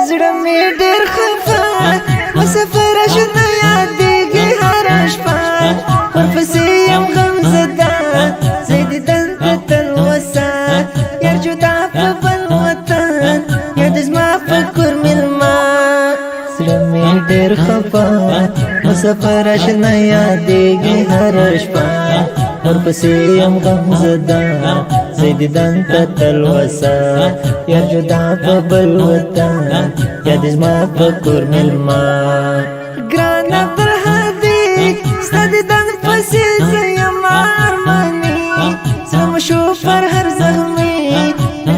زړه مې ډېر خفه مسافر شنه یادېږي هره شپه ورپسې یم غمزده زه دې دلته تلوسه یار جدا په بل وطن یاد زما په کور مېلمه زړه مې ډېر خفه مسافر شنه یادېږي هره شپه ورپسې یم غمزده زه دې دلته تلوسه یار جدا په بل وطن یاد زما په کور مېلمه ګران عبدالهادي ستا دیدن پسې زه یم ارماني زما شو پر هر زخمي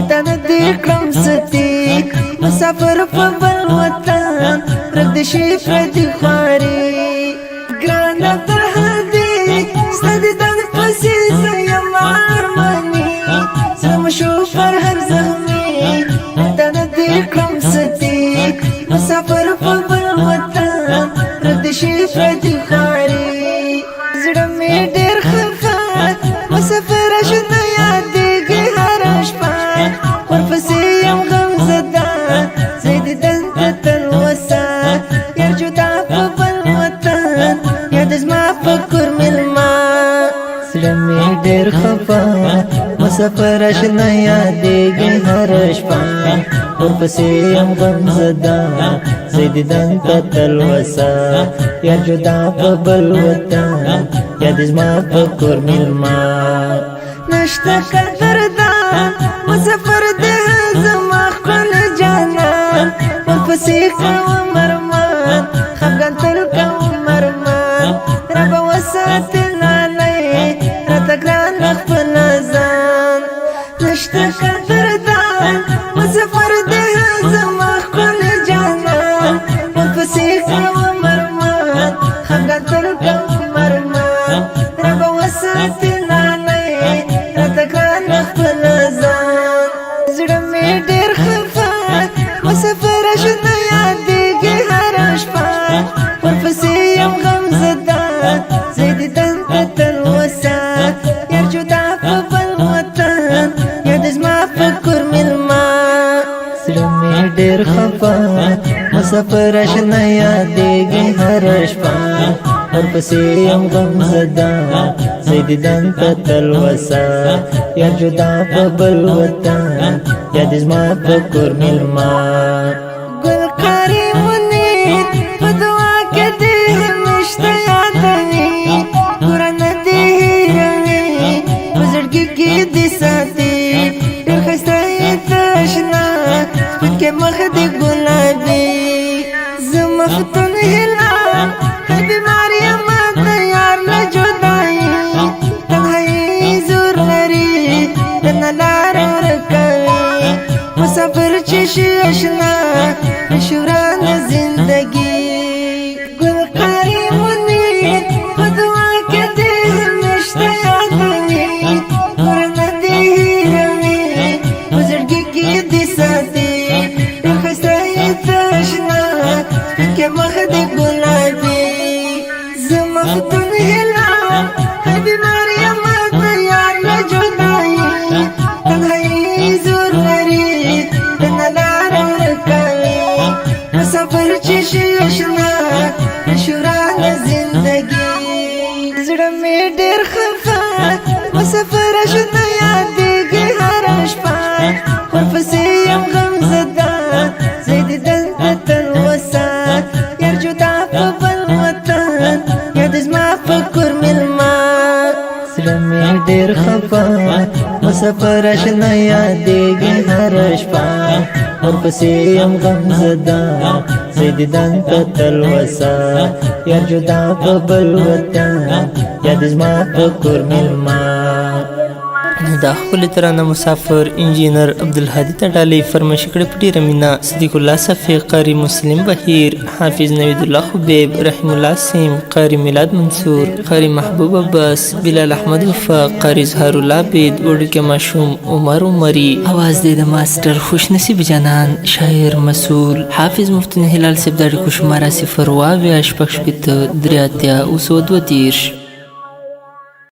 تا نه دې کړم ستي مسافر په بل وطن رد شي پردي خواري ګران عبدالهادي ستا دیدن پسې زه یم ارماني زما شو پر هر زخمي تا نه دې کړم ستي مسافر په بل وطن رد شي پردي خواري زړه مې ډېر خفه مسافر شنه یادېږي هره شپه ورپسې یم غمزده زه دې دلته تلوسه یار جدا په بل وطن یاد زما په کور مېلمه زړه مې ډېر خفه مسافر شنه یادېږي هره شپه ورپسې یم غمزده زه دې دلته تلوسه یار جدا په بل وطن یاد زما په کور مېلمه نشته قدردان مسافر دې زما ښکلی جانان ورپسې کوم ارمان خفګان تل کوم ارمان ربه وساتې لالی راته ګران خپل ځان نشته قدردان مسافر دې زما ښکلی جانان ورپسې کوم ارمان خفګان تل کوم ارمان ربه وساتې لالی راته ګران خپل ځان زړه مې ډېر خفه مسافر شنه یادېږي هره شپه ورپسې یم غمزده زه دې دلته تلوسه یار جدا په بل وطن یاد زما په کور مېلمه زړه مې ډېر خفه مسافر شنه یادېږي هره شپه ورپسې یم غمزده زه دې دلته تلوسه یار جدا په بل وطن یاد زما په کور مېلمه ګل قاري منیر په دعا کې دې همیشه یادوي قرآن دې هېروي په زړګي کې دې ساتي ډېر ښایسته یې تشنه سپین کې مخ دې ګلابي زه مفتون هیلم که بیمار یم د یار نه جدایي تنهایي زور لري درنه لار ورکوي مسافر چې شي اشنا نشي ورانه زندګي ګل قاري منیر په دعا کې دې همیشه یادوي قرآن دې هېروي په زړګي کې دې ساتي ډېر ښایسته یې تشنه سپین کې مخ دې ګلابي زه مفتون هیلم که بیمار یم د یار نه جدایي تنهایي زور لري درنه لار ورکوي مسافر چې شي اشنا نشي ورانه زندګي زړه مې ډېر خفه مسافر شنه یادېږي هره شپه ورپسې یم غمزده زه دې دلته تلوسه یار جدا په بل وطن یاد زما په کور مېلمه زړه مې ډېر خفه مسافر شنه یادېږي هره شپه ورپسې یم غمزده زه دې دلته تلوسه یار جدا په بل وطن یاد زما په کور مېلمه دا خپل ترانه مسافر انجینر عبدالهادي تډالي فرمایش کړې په ډېره مینه صدیق الله صفی قاری مسلم بهیر حافظ نوید الله خبیب رحیم الله سیم قاری میلاد منصور قاری محبوب عباس بلال احمد وفا قاری اظهار الله عبید وړوکی ماشوم عمر عمري اواز دې د ماسټر خوش نصیب جانان شاعر مسئول حافظ مفتون هلال صاحب د اړیکو شماره 0 28 شپږ شپېته 3 اتیا 232